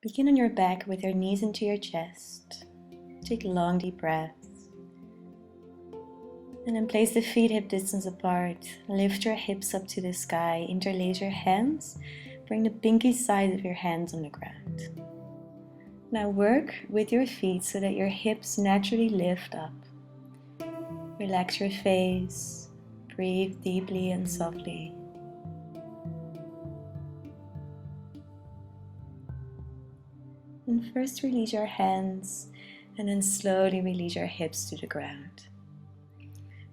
Begin on your back with your knees into your chest. Take long deep breaths. And then place the feet hip distance apart. Lift your hips up to the sky. Interlace your hands. Bring the pinky side of your hands on the ground. Now work with your feet so that your hips naturally lift up. Relax your face. Breathe deeply and softly. And first release your hands and then slowly release your hips to the ground.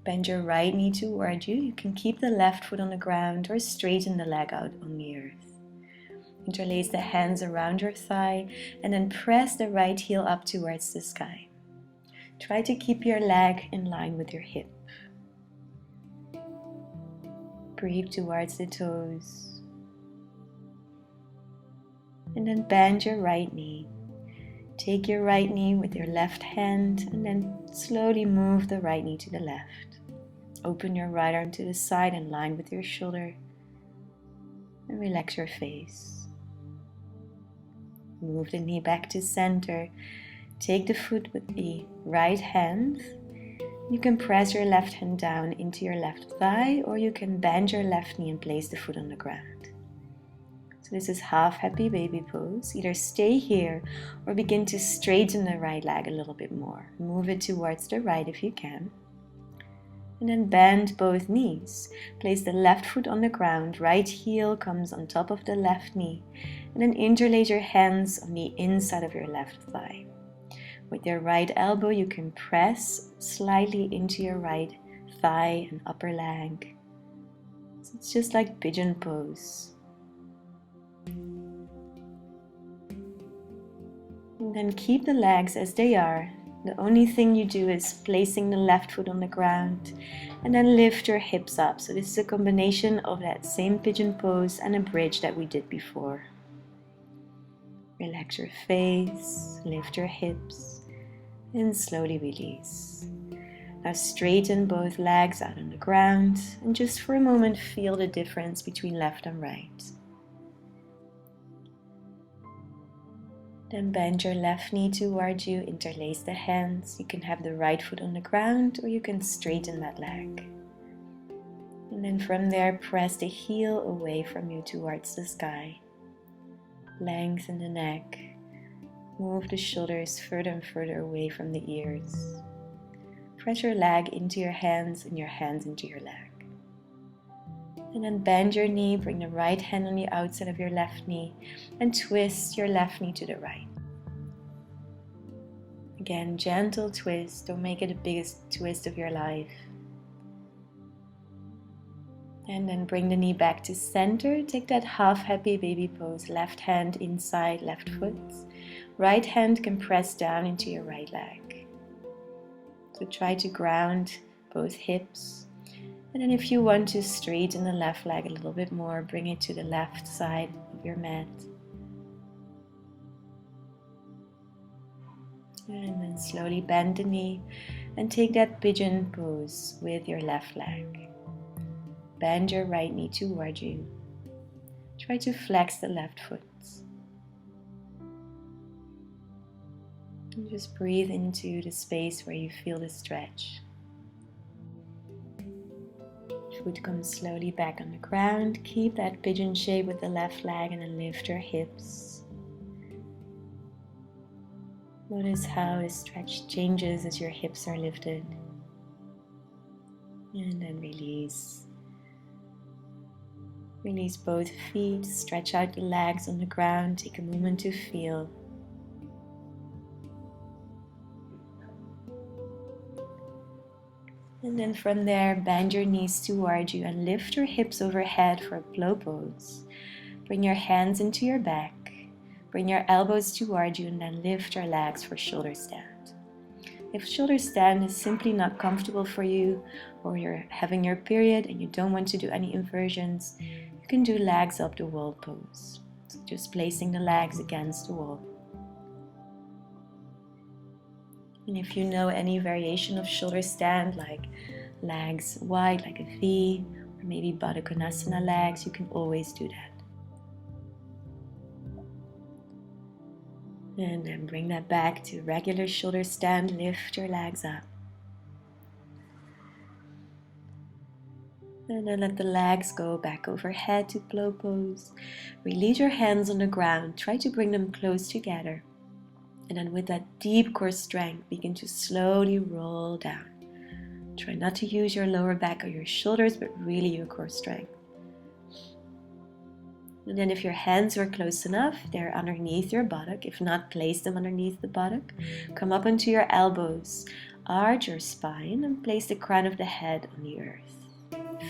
Bend your right knee toward you. You can keep the left foot on the ground or straighten the leg out on the earth. Interlace the hands around your thigh and then press the right heel up towards the sky. Try to keep your leg in line with your hip. Breathe towards the toes. And then bend your right knee. Take your right knee with your left hand and then slowly move the right knee to the left. Open your right arm to the side in line with your shoulder and relax your face. Move the knee back to center. Take the foot with the right hand. You can press your left hand down into your left thigh, or you can bend your left knee and place the foot on the ground. So this is half happy baby pose. Either stay here or begin to straighten the right leg a little bit more. Move it towards the right if you can. And then bend both knees. Place the left foot on the ground. Right heel comes on top of the left knee. And then interlace your hands on the inside of your left thigh. With your right elbow, you can press slightly into your right thigh and upper leg. So it's just like pigeon pose. And then keep the legs as they are. The only thing you do is placing the left foot on the ground and then lift your hips up. So this is a combination of that same pigeon pose and a bridge that we did before. Relax your face, lift your hips, and slowly release. Now straighten both legs out on the ground and just for a moment feel the difference between left and right. Then bend your left knee towards you, interlace the hands. You can have the right foot on the ground or you can straighten that leg. And then from there, press the heel away from you towards the sky. Lengthen the neck. Move the shoulders further and further away from the ears. Press your leg into your hands and your hands into your leg. And then bend your knee, bring the right hand on the outside of your left knee and twist your left knee to the right. Again, gentle twist, don't make it the biggest twist of your life. And then bring the knee back to center, take that half happy baby pose, left hand inside left foot. Right hand can press down into your right leg. So try to ground both hips. And then if you want to straighten the left leg a little bit more, bring it to the left side of your mat. And then slowly bend the knee and take that pigeon pose with your left leg. Bend your right knee toward you. Try to flex the left foot. And just breathe into the space where you feel the stretch. Foot comes slowly back on the ground. Keep that pigeon shape with the left leg and then lift your hips. Notice how the stretch changes as your hips are lifted. And then release. Release both feet. Stretch out the legs on the ground. Take a moment to feel. And then from there, bend your knees toward you and lift your hips overhead for a blow pose. Bring your hands into your back. Bring your elbows toward you and then lift your legs for shoulder stand. If shoulder stand is simply not comfortable for you, or you're having your period and you don't want to do any inversions, you can do legs up the wall pose. So just placing the legs against the wall. And if you know any variation of shoulder stand, like legs wide like a V, or maybe Baddha Konasana legs, you can always do that. And then bring that back to regular shoulder stand. Lift your legs up. And then let the legs go back overhead to flow pose. Release your hands on the ground. Try to bring them close together. And then with that deep core strength, begin to slowly roll down. Try not to use your lower back or your shoulders, but really your core strength. And then if your hands are close enough, they're underneath your buttock. If not, place them underneath the buttock. Come up onto your elbows. Arch your spine and place the crown of the head on the earth.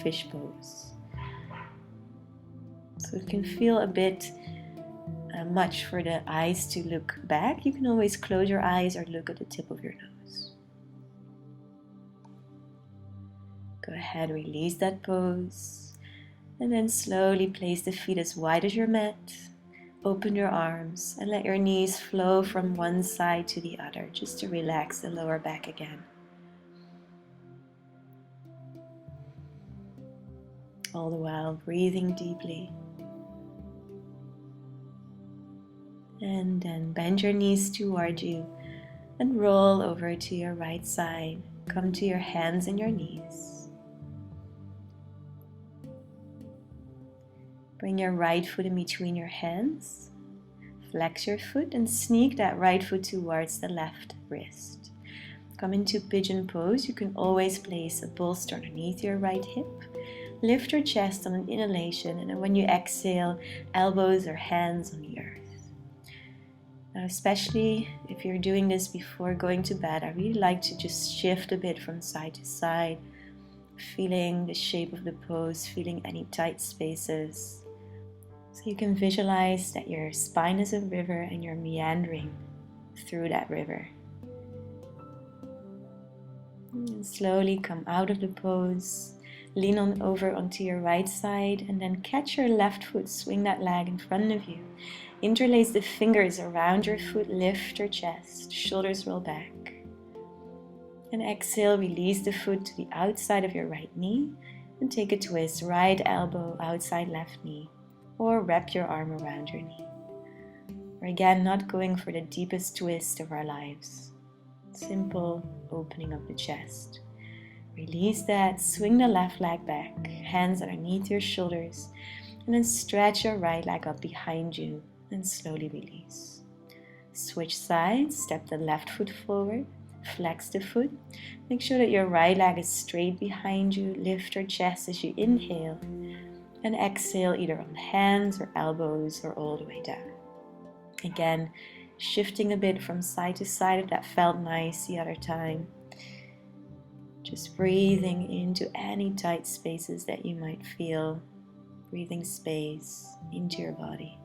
Fish pose. So it can feel a bit much for the eyes to look back. You can always close your eyes or look at the tip of your nose. Go ahead, release that pose. And then slowly place the feet as wide as your mat. Open your arms and let your knees flow from one side to the other, just to relax the lower back again. All the while breathing deeply. And then bend your knees toward you and roll over to your right side. Come to your hands and your knees. Bring your right foot in between your hands. Flex your foot and sneak that right foot towards the left wrist. Come into pigeon pose. You can always place a bolster underneath your right hip. Lift your chest on an inhalation, and then when you exhale, elbows or hands on the earth. Now, especially if you're doing this before going to bed, I really like to just shift a bit from side to side, feeling the shape of the pose, feeling any tight spaces. So you can visualize that your spine is a river and you're meandering through that river. And slowly come out of the pose, lean on over onto your right side, and then catch your left foot, swing that leg in front of you. Interlace the fingers around your foot, lift your chest, shoulders roll back. And exhale, release the foot to the outside of your right knee and take a twist, right elbow outside left knee. Or wrap your arm around your knee. We're again not going for the deepest twist of our lives. Simple opening of the chest. Release that, swing the left leg back, hands underneath your shoulders, and then stretch your right leg up behind you and slowly release. Switch sides, step the left foot forward, flex the foot. Make sure that your right leg is straight behind you. Lift your chest as you inhale. And exhale either on hands or elbows or all the way down. Again, shifting a bit from side to side if that felt nice the other time. Just breathing into any tight spaces that you might feel. Breathing space into your body.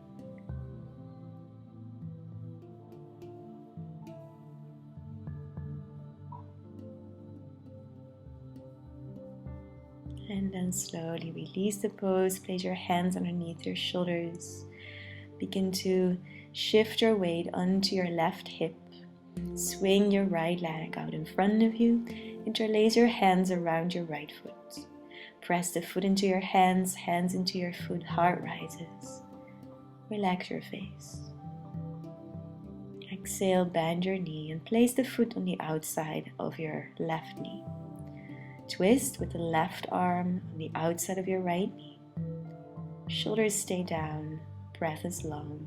And then slowly release the pose. Place your hands underneath your shoulders. Begin to shift your weight onto your left hip. Swing your right leg out in front of you. Interlace your hands around your right foot. Press the foot into your hands, hands into your foot. Heart rises. Relax your face. Exhale, bend your knee and place the foot on the outside of your left knee. Twist with the left arm on the outside of your right knee. Shoulders stay down, breath is long.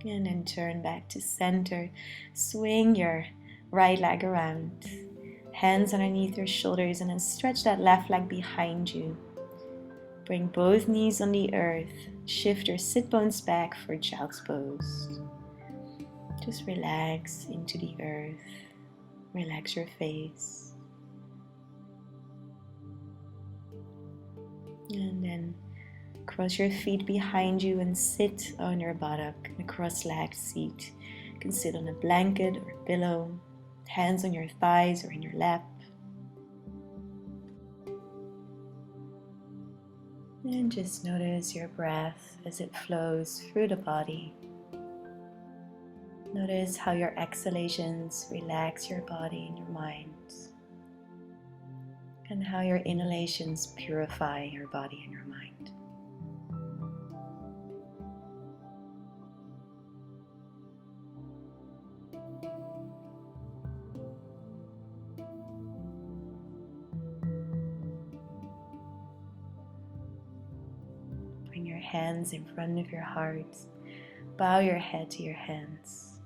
And then turn back to center. Swing your right leg around. Hands underneath your shoulders and then stretch that left leg behind you. Bring both knees on the earth. Shift your sit bones back for child's pose. Just relax into the earth. Relax your face. And then cross your feet behind you and sit on your buttock in a cross-legged seat. You can sit on a blanket or a pillow, hands on your thighs or in your lap. And just notice your breath as it flows through the body. Notice how your exhalations relax your body and your mind, and how your inhalations purify your body and your mind. hands in front of your heart. Bow your head to your hands.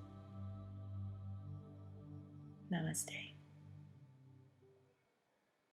Namaste.